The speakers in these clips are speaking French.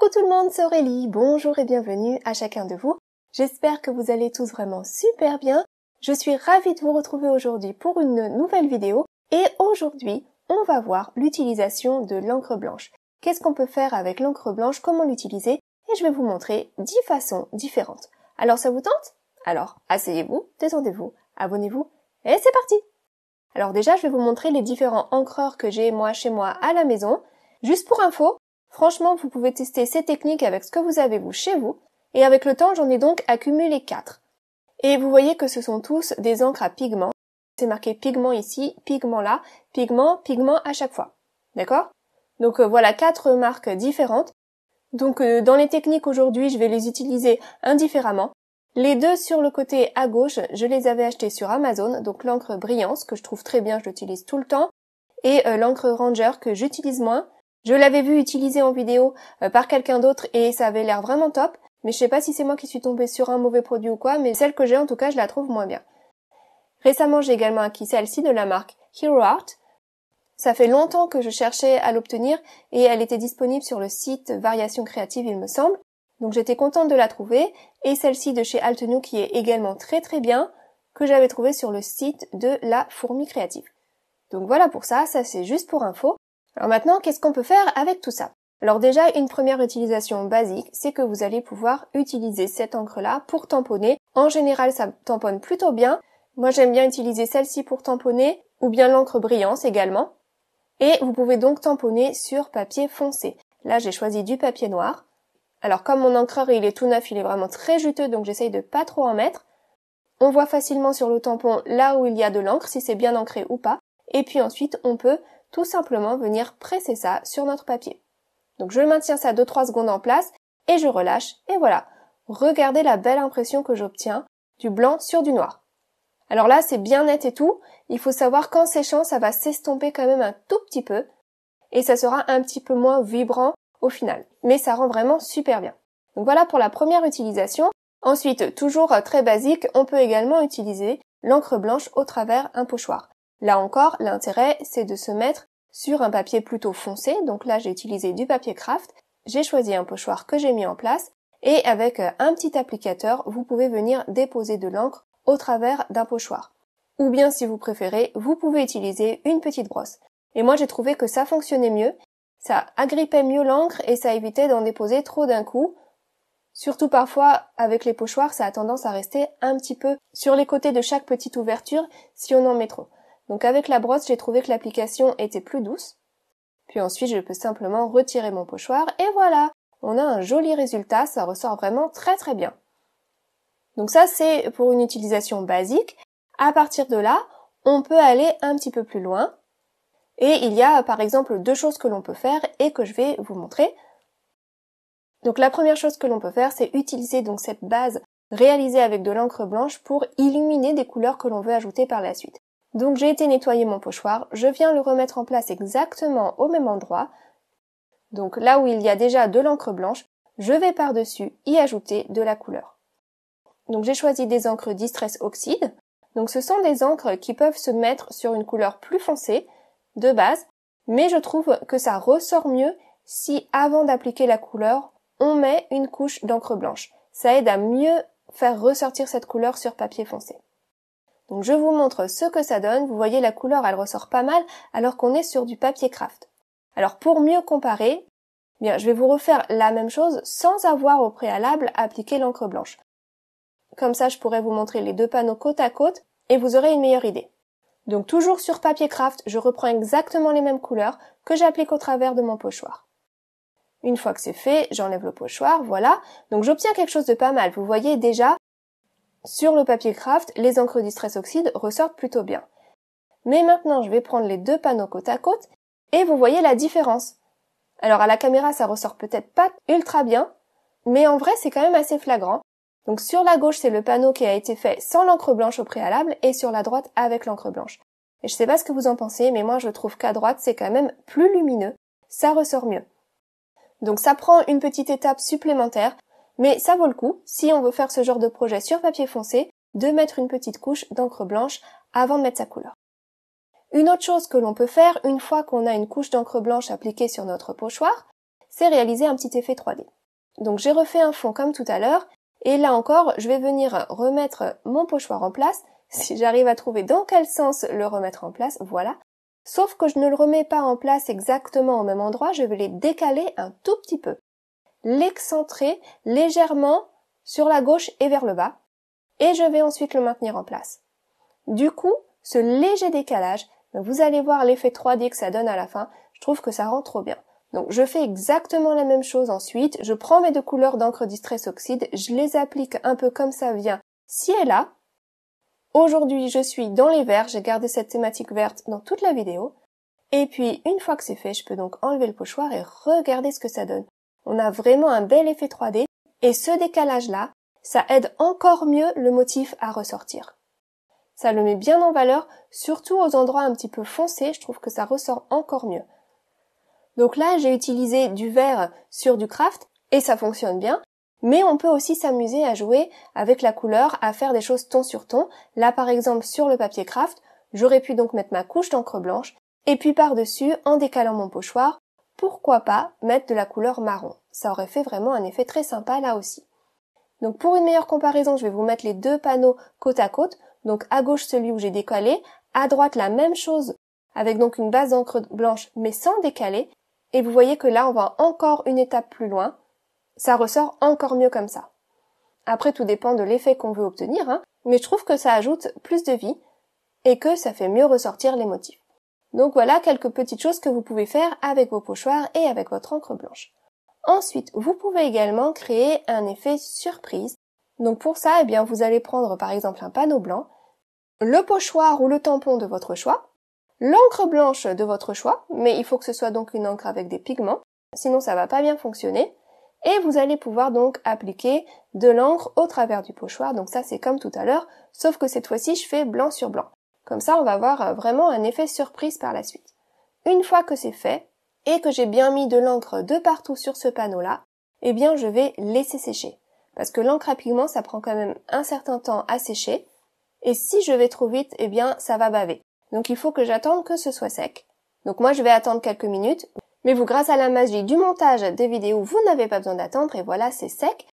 Coucou tout le monde, c'est Aurélie, bonjour et bienvenue à chacun de vous. J'espère que vous allez tous vraiment super bien. Je suis ravie de vous retrouver aujourd'hui pour une nouvelle vidéo et aujourd'hui, on va voir l'utilisation de l'encre blanche. Qu'est-ce qu'on peut faire avec l'encre blanche, comment l'utiliser et je vais vous montrer 10 façons différentes. Alors ça vous tente? Alors asseyez-vous, détendez-vous, abonnez-vous et c'est parti! Alors déjà, je vais vous montrer les différents encreurs que j'ai moi chez moi à la maison. Juste pour info, franchement, vous pouvez tester ces techniques avec ce que vous avez vous chez vous. Et avec le temps, j'en ai donc accumulé 4. Et vous voyez que ce sont tous des encres à pigments. C'est marqué pigment ici, pigment là, pigment à chaque fois. D'accord? Donc voilà 4 marques différentes. Donc dans les techniques aujourd'hui, je vais les utiliser indifféremment. Les deux sur le côté à gauche, je les avais achetés sur Amazon, donc l'encre Brillance, que je trouve très bien, je l'utilise tout le temps, et l'encre Ranger, que j'utilise moins. Je l'avais vu utiliser en vidéo par quelqu'un d'autre et ça avait l'air vraiment top, mais je sais pas si c'est moi qui suis tombée sur un mauvais produit ou quoi, mais celle que j'ai en tout cas, je la trouve moins bien. Récemment, j'ai également acquis celle-ci de la marque Hero Art. Ça fait longtemps que je cherchais à l'obtenir et elle était disponible sur le site Variation Créative, il me semble. Donc j'étais contente de la trouver, et celle-ci de chez Altenew qui est également très très bien, que j'avais trouvée sur le site de la Fourmi Créative. Donc voilà pour ça c'est juste pour info. Alors maintenant, qu'est-ce qu'on peut faire avec tout ça? Alors déjà, une première utilisation basique, c'est que vous allez pouvoir utiliser cette encre-là pour tamponner. En général, ça tamponne plutôt bien. Moi j'aime bien utiliser celle-ci pour tamponner, ou bien l'encre Brillance également. Et vous pouvez donc tamponner sur papier foncé. Là j'ai choisi du papier noir. Alors comme mon encreur il est tout neuf, il est vraiment très juteux, donc j'essaye de pas trop en mettre. On voit facilement sur le tampon là où il y a de l'encre, si c'est bien ancré ou pas. Et puis ensuite, on peut tout simplement venir presser ça sur notre papier. Donc je maintiens ça 2-3 secondes en place et je relâche et voilà. Regardez la belle impression que j'obtiens du blanc sur du noir. Alors là, c'est bien net et tout. Il faut savoir qu'en séchant, ça va s'estomper quand même un tout petit peu et ça sera un petit peu moins vibrant au final. Mais ça rend vraiment super bien. Donc voilà pour la première utilisation. Ensuite, toujours très basique, on peut également utiliser l'encre blanche au travers un pochoir. Là encore, l'intérêt, c'est de se mettre sur un papier plutôt foncé. Donc là, j'ai utilisé du papier craft. J'ai choisi un pochoir que j'ai mis en place. Et avec un petit applicateur, vous pouvez venir déposer de l'encre au travers d'un pochoir. Ou bien, si vous préférez, vous pouvez utiliser une petite brosse. Et moi, j'ai trouvé que ça fonctionnait mieux. Ça agrippait mieux l'encre et ça évitait d'en déposer trop d'un coup. Surtout parfois, avec les pochoirs, ça a tendance à rester un petit peu sur les côtés de chaque petite ouverture si on en met trop. Donc avec la brosse, j'ai trouvé que l'application était plus douce. Puis ensuite, je peux simplement retirer mon pochoir et voilà, on a un joli résultat, ça ressort vraiment très très bien. Donc ça, c'est pour une utilisation basique. À partir de là, on peut aller un petit peu plus loin. Et il y a par exemple 2 choses que l'on peut faire et que je vais vous montrer. Donc la première chose que l'on peut faire, c'est utiliser donc cette base réalisée avec de l'encre blanche pour illuminer des couleurs que l'on veut ajouter par la suite. Donc j'ai été nettoyer mon pochoir, je viens le remettre en place exactement au même endroit. Donc là où il y a déjà de l'encre blanche, je vais par-dessus y ajouter de la couleur. Donc j'ai choisi des encres Distress Oxide. Donc ce sont des encres qui peuvent se mettre sur une couleur plus foncée de base, mais je trouve que ça ressort mieux si avant d'appliquer la couleur, on met une couche d'encre blanche. Ça aide à mieux faire ressortir cette couleur sur papier foncé. Donc je vous montre ce que ça donne. Vous voyez la couleur, elle ressort pas mal alors qu'on est sur du papier craft. Alors pour mieux comparer, bien, je vais vous refaire la même chose sans avoir au préalable appliqué l'encre blanche. Comme ça, je pourrais vous montrer les 2 panneaux côte à côte et vous aurez une meilleure idée. Donc toujours sur papier craft, je reprends exactement les mêmes couleurs que j'applique au travers de mon pochoir. Une fois que c'est fait, j'enlève le pochoir, voilà. Donc j'obtiens quelque chose de pas mal. Vous voyez déjà, sur le papier craft, les encres Distress Oxide ressortent plutôt bien. Mais maintenant, je vais prendre les 2 panneaux côte à côte et vous voyez la différence. Alors à la caméra, ça ressort peut-être pas ultra bien, mais en vrai, c'est quand même assez flagrant. Donc sur la gauche, c'est le panneau qui a été fait sans l'encre blanche au préalable et sur la droite avec l'encre blanche. Et je sais pas ce que vous en pensez, mais moi je trouve qu'à droite, c'est quand même plus lumineux, ça ressort mieux. Donc ça prend une petite étape supplémentaire, mais ça vaut le coup, si on veut faire ce genre de projet sur papier foncé, de mettre une petite couche d'encre blanche avant de mettre sa couleur. Une autre chose que l'on peut faire une fois qu'on a une couche d'encre blanche appliquée sur notre pochoir, c'est réaliser un petit effet 3D. Donc j'ai refait un fond comme tout à l'heure, et là encore, je vais venir remettre mon pochoir en place, si j'arrive à trouver dans quel sens le remettre en place, voilà. Sauf que je ne le remets pas en place exactement au même endroit, je vais les décaler un tout petit peu. L'excentrer légèrement sur la gauche et vers le bas, et je vais ensuite le maintenir en place. Du coup, ce léger décalage, vous allez voir l'effet 3D que ça donne à la fin, je trouve que ça rend trop bien. Donc je fais exactement la même chose ensuite, je prends mes 2 couleurs d'encre Distress Oxide, je les applique un peu comme ça vient ci et là. Aujourd'hui je suis dans les verts, j'ai gardé cette thématique verte dans toute la vidéo. Et puis une fois que c'est fait, je peux donc enlever le pochoir et regarder ce que ça donne. On a vraiment un bel effet 3D et ce décalage-là, ça aide encore mieux le motif à ressortir. Ça le met bien en valeur, surtout aux endroits un petit peu foncés, je trouve que ça ressort encore mieux. Donc là, j'ai utilisé du vert sur du craft et ça fonctionne bien, mais on peut aussi s'amuser à jouer avec la couleur, à faire des choses ton sur ton. Là, par exemple, sur le papier craft, j'aurais pu donc mettre ma couche d'encre blanche et puis par-dessus, en décalant mon pochoir, pourquoi pas mettre de la couleur marron. Ça aurait fait vraiment un effet très sympa là aussi. Donc pour une meilleure comparaison, je vais vous mettre les 2 panneaux côte à côte. Donc à gauche celui où j'ai décalé, à droite la même chose avec donc une base d'encre blanche mais sans décaler. Et vous voyez que là on va encore une étape plus loin. Ça ressort encore mieux comme ça. Après tout dépend de l'effet qu'on veut obtenir, hein, mais je trouve que ça ajoute plus de vie et que ça fait mieux ressortir les motifs. Donc voilà quelques petites choses que vous pouvez faire avec vos pochoirs et avec votre encre blanche. Ensuite, vous pouvez également créer un effet surprise. Donc pour ça, eh bien, vous allez prendre par exemple un panneau blanc, le pochoir ou le tampon de votre choix, l'encre blanche de votre choix, mais il faut que ce soit donc une encre avec des pigments, sinon ça va pas bien fonctionner, et vous allez pouvoir donc appliquer de l'encre au travers du pochoir, donc ça c'est comme tout à l'heure, sauf que cette fois-ci je fais blanc sur blanc. Comme ça on va avoir vraiment un effet surprise par la suite. Une fois que c'est fait, et que j'ai bien mis de l'encre de partout sur ce panneau-là, eh bien je vais laisser sécher. Parce que l'encre à pigment, ça prend quand même un certain temps à sécher, et si je vais trop vite, eh bien ça va baver. Donc il faut que j'attende que ce soit sec. Donc moi je vais attendre quelques minutes, mais vous, grâce à la magie du montage des vidéos, vous n'avez pas besoin d'attendre, et voilà, c'est sec.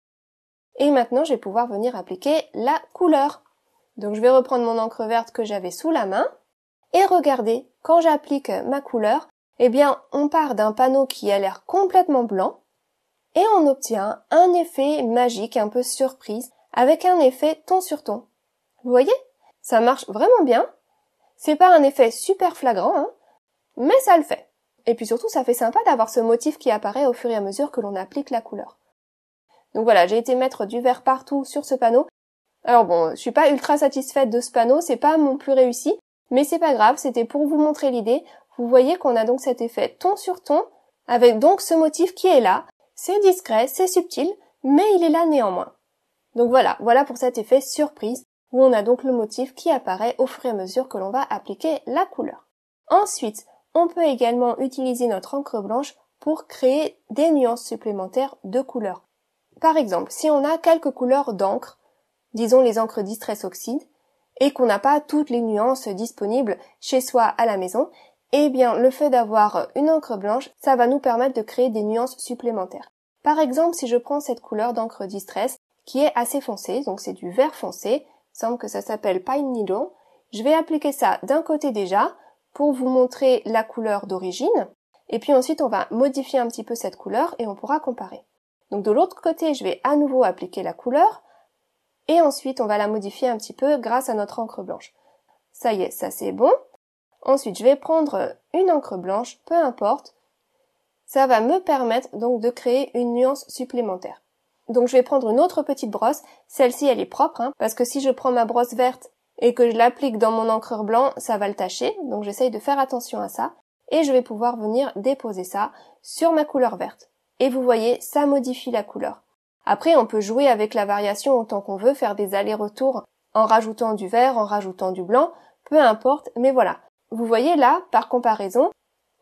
Et maintenant je vais pouvoir venir appliquer la couleur. Donc je vais reprendre mon encre verte que j'avais sous la main, et regardez, quand j'applique ma couleur, eh bien, on part d'un panneau qui a l'air complètement blanc et on obtient un effet magique, un peu surprise, avec un effet ton sur ton. Vous voyez? Ça marche vraiment bien. C'est pas un effet super flagrant, hein, mais ça le fait. Et puis surtout, ça fait sympa d'avoir ce motif qui apparaît au fur et à mesure que l'on applique la couleur. Donc voilà, j'ai été mettre du vert partout sur ce panneau. Alors bon, je suis pas ultra satisfaite de ce panneau, c'est pas mon plus réussi, mais c'est pas grave, c'était pour vous montrer l'idée. Vous voyez qu'on a donc cet effet ton sur ton, avec donc ce motif qui est là. C'est discret, c'est subtil, mais il est là néanmoins. Donc voilà pour cet effet surprise, où on a donc le motif qui apparaît au fur et à mesure que l'on va appliquer la couleur. Ensuite, on peut également utiliser notre encre blanche pour créer des nuances supplémentaires de couleurs. Par exemple, si on a quelques couleurs d'encre, disons les encres Distress Oxide, et qu'on n'a pas toutes les nuances disponibles chez soi à la maison, eh bien, le fait d'avoir une encre blanche, ça va nous permettre de créer des nuances supplémentaires. Par exemple, si je prends cette couleur d'encre Distress, qui est assez foncée, donc c'est du vert foncé, il semble que ça s'appelle Pine Needle, je vais appliquer ça d'un côté déjà, pour vous montrer la couleur d'origine, et puis ensuite on va modifier un petit peu cette couleur et on pourra comparer. Donc de l'autre côté, je vais à nouveau appliquer la couleur, et ensuite on va la modifier un petit peu grâce à notre encre blanche. Ça y est, ça c'est bon. Ensuite, je vais prendre une encre blanche, peu importe. Ça va me permettre donc de créer une nuance supplémentaire. Donc je vais prendre une autre petite brosse. Celle-ci, elle est propre, hein, parce que si je prends ma brosse verte et que je l'applique dans mon encreur blanc, ça va le tacher. Donc j'essaye de faire attention à ça. Et je vais pouvoir venir déposer ça sur ma couleur verte. Et vous voyez, ça modifie la couleur. Après, on peut jouer avec la variation autant qu'on veut, faire des allers-retours en rajoutant du vert, en rajoutant du blanc, peu importe, mais voilà. Vous voyez là, par comparaison,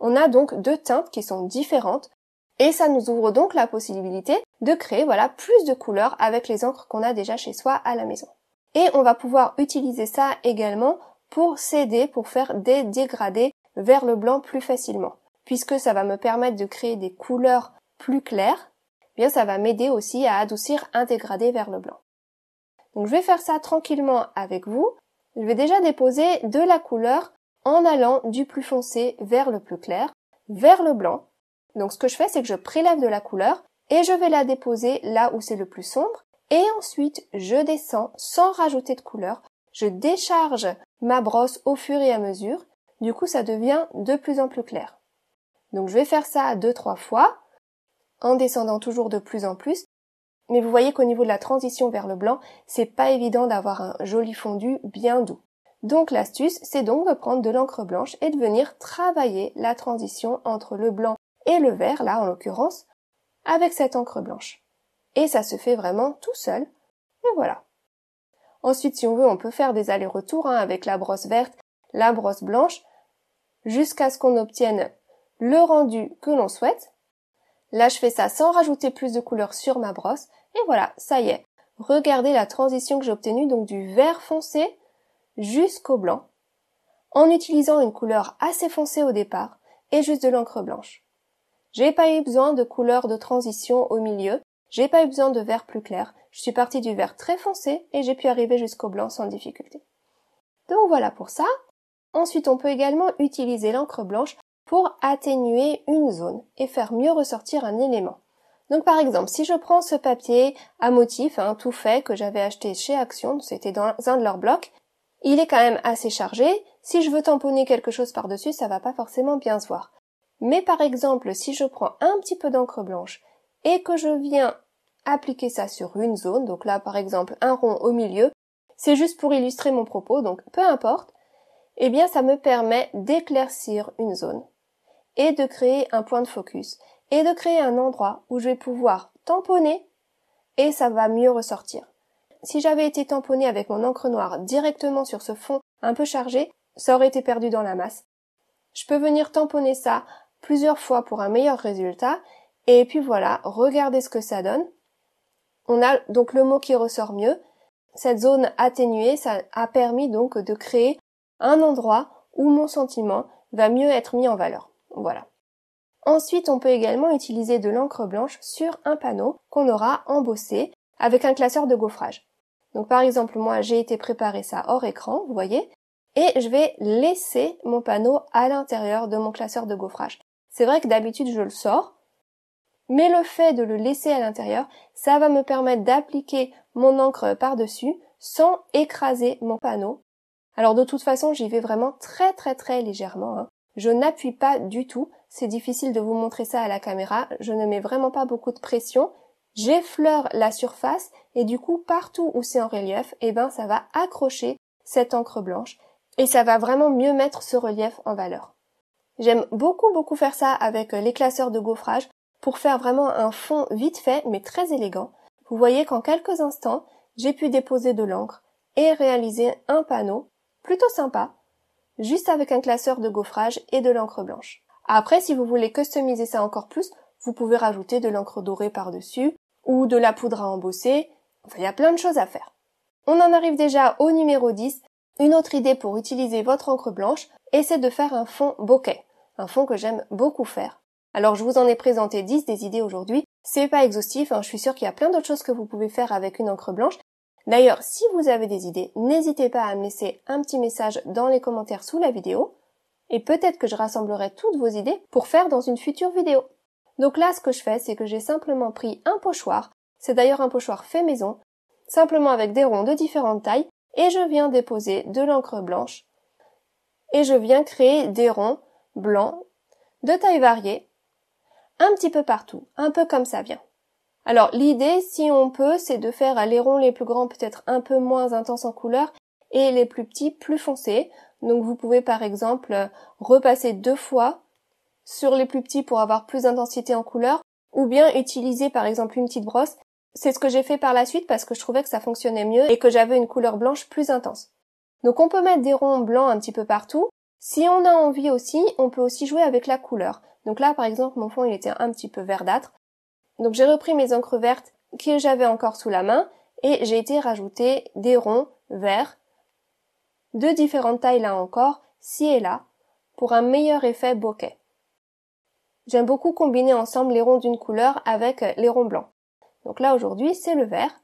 on a donc 2 teintes qui sont différentes et ça nous ouvre donc la possibilité de créer voilà plus de couleurs avec les encres qu'on a déjà chez soi à la maison. Et on va pouvoir utiliser ça également pour s'aider, pour faire des dégradés vers le blanc plus facilement, puisque ça va me permettre de créer des couleurs plus clair, eh bien ça va m'aider aussi à adoucir un dégradé vers le blanc. Donc je vais faire ça tranquillement avec vous. Je vais déjà déposer de la couleur en allant du plus foncé vers le plus clair, vers le blanc. Donc ce que je fais, c'est que je prélève de la couleur et je vais la déposer là où c'est le plus sombre. Et ensuite, je descends sans rajouter de couleur. Je décharge ma brosse au fur et à mesure. Du coup, ça devient de plus en plus clair. Donc je vais faire ça 2-3 fois, en descendant toujours de plus en plus. Mais vous voyez qu'au niveau de la transition vers le blanc, c'est pas évident d'avoir un joli fondu bien doux. Donc l'astuce, c'est donc de prendre de l'encre blanche et de venir travailler la transition entre le blanc et le vert, là en l'occurrence, avec cette encre blanche. Et ça se fait vraiment tout seul. Et voilà. Ensuite, si on veut, on peut faire des allers-retours avec la brosse verte, la brosse blanche, jusqu'à ce qu'on obtienne le rendu que l'on souhaite. Là, je fais ça sans rajouter plus de couleur sur ma brosse. Et voilà, ça y est. Regardez la transition que j'ai obtenue, donc du vert foncé jusqu'au blanc, en utilisant une couleur assez foncée au départ et juste de l'encre blanche. J'ai pas eu besoin de couleur de transition au milieu, j'ai pas eu besoin de vert plus clair. Je suis partie du vert très foncé et j'ai pu arriver jusqu'au blanc sans difficulté. Donc voilà pour ça. Ensuite, on peut également utiliser l'encre blanche pour atténuer une zone et faire mieux ressortir un élément. Donc par exemple, si je prends ce papier à motif, tout fait, que j'avais acheté chez Action, c'était dans un de leurs blocs, il est quand même assez chargé. Si je veux tamponner quelque chose par-dessus, ça va pas forcément bien se voir. Mais par exemple, si je prends un petit peu d'encre blanche et que je viens appliquer ça sur une zone, donc là par exemple un rond au milieu, c'est juste pour illustrer mon propos, donc peu importe, eh bien ça me permet d'éclaircir une zone et de créer un point de focus et de créer un endroit où je vais pouvoir tamponner et ça va mieux ressortir. Si j'avais été tamponnée avec mon encre noire directement sur ce fond un peu chargé, ça aurait été perdu dans la masse. Je peux venir tamponner ça plusieurs fois pour un meilleur résultat et puis voilà, regardez ce que ça donne. On a donc le mot qui ressort mieux. Cette zone atténuée, ça a permis donc de créer un endroit où mon sentiment va mieux être mis en valeur. Voilà. Ensuite, on peut également utiliser de l'encre blanche sur un panneau qu'on aura embossé avec un classeur de gaufrage. Donc par exemple, moi j'ai été préparer ça hors écran, vous voyez, et je vais laisser mon panneau à l'intérieur de mon classeur de gaufrage. C'est vrai que d'habitude je le sors, mais le fait de le laisser à l'intérieur, ça va me permettre d'appliquer mon encre par-dessus sans écraser mon panneau. Alors de toute façon, j'y vais vraiment très légèrement. Je n'appuie pas du tout, c'est difficile de vous montrer ça à la caméra, je ne mets vraiment pas beaucoup de pression. J'effleure la surface et du coup partout où c'est en relief, ça va accrocher cette encre blanche et ça va vraiment mieux mettre ce relief en valeur. J'aime beaucoup faire ça avec les classeurs de gaufrage pour faire vraiment un fond vite fait mais très élégant. Vous voyez qu'en quelques instants, j'ai pu déposer de l'encre et réaliser un panneau plutôt sympa, juste avec un classeur de gaufrage et de l'encre blanche. Après, si vous voulez customiser ça encore plus, vous pouvez rajouter de l'encre dorée par-dessus ou de la poudre à embosser. Enfin, il y a plein de choses à faire. On en arrive déjà au numéro 10. Une autre idée pour utiliser votre encre blanche, et c'est de faire un fond bokeh. Un fond que j'aime beaucoup faire. Alors, je vous en ai présenté 10 des idées aujourd'hui. C'est pas exhaustif, je suis sûre qu'il y a plein d'autres choses que vous pouvez faire avec une encre blanche. D'ailleurs, si vous avez des idées, n'hésitez pas à me laisser un petit message dans les commentaires sous la vidéo. Et peut-être que je rassemblerai toutes vos idées pour faire dans une future vidéo. Donc là, ce que je fais, c'est que j'ai simplement pris un pochoir. C'est d'ailleurs un pochoir fait maison, simplement avec des ronds de différentes tailles, et je viens déposer de l'encre blanche. Et je viens créer des ronds blancs de tailles variées, un petit peu partout, un peu comme ça vient. Alors l'idée, si on peut, c'est de faire les ronds les plus grands peut-être un peu moins intenses en couleur et les plus petits plus foncés. Donc vous pouvez par exemple repasser 2 fois sur les plus petits pour avoir plus d'intensité en couleur, ou bien utiliser par exemple une petite brosse. C'est ce que j'ai fait par la suite parce que je trouvais que ça fonctionnait mieux et que j'avais une couleur blanche plus intense. Donc on peut mettre des ronds blancs un petit peu partout. Si on a envie aussi, on peut aussi jouer avec la couleur. Donc là par exemple mon fond il était un petit peu verdâtre. Donc j'ai repris mes encres vertes que j'avais encore sous la main et j'ai été rajouter des ronds verts de différentes tailles là encore, ci et là, pour un meilleur effet bokeh. J'aime beaucoup combiner ensemble les ronds d'une couleur avec les ronds blancs. Donc là aujourd'hui c'est le vert.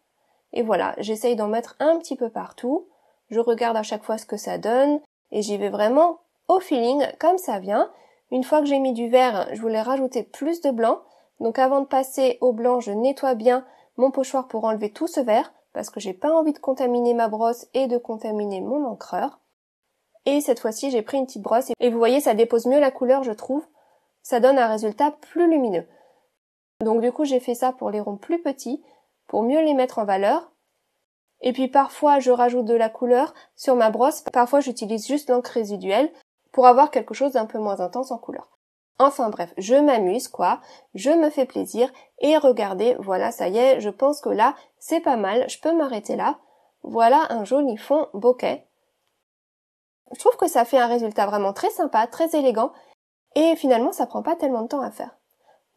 Et voilà, j'essaye d'en mettre un petit peu partout. Je regarde à chaque fois ce que ça donne et j'y vais vraiment au feeling comme ça vient. Une fois que j'ai mis du vert, je voulais rajouter plus de blanc. Donc avant de passer au blanc, je nettoie bien mon pochoir pour enlever tout ce vert parce que j'ai pas envie de contaminer ma brosse et de contaminer mon encreur. Et cette fois-ci, j'ai pris une petite brosse et vous voyez, ça dépose mieux la couleur, je trouve. Ça donne un résultat plus lumineux. Donc du coup, j'ai fait ça pour les ronds plus petits, pour mieux les mettre en valeur. Et puis parfois, je rajoute de la couleur sur ma brosse. Parfois, j'utilise juste l'encre résiduelle pour avoir quelque chose d'un peu moins intense en couleur. Enfin bref, je m'amuse quoi, je me fais plaisir et regardez, voilà, ça y est, je pense que là, c'est pas mal, je peux m'arrêter là. Voilà un joli fond bokeh. Je trouve que ça fait un résultat vraiment très sympa, très élégant et finalement, ça prend pas tellement de temps à faire.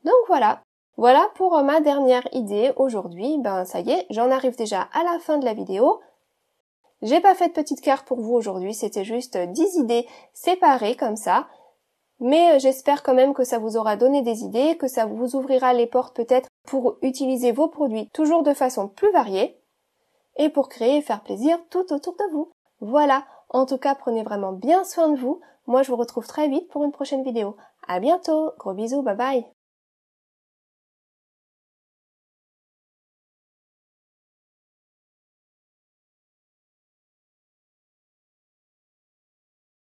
Donc voilà. Voilà pour ma dernière idée aujourd'hui. Ben ça y est, j'en arrive déjà à la fin de la vidéo. J'ai pas fait de petite carte pour vous aujourd'hui, c'était juste 10 idées séparées comme ça. Mais j'espère quand même que ça vous aura donné des idées, que ça vous ouvrira les portes peut-être pour utiliser vos produits toujours de façon plus variée et pour créer et faire plaisir tout autour de vous. Voilà, en tout cas prenez vraiment bien soin de vous. Moi je vous retrouve très vite pour une prochaine vidéo. À bientôt, gros bisous, bye bye.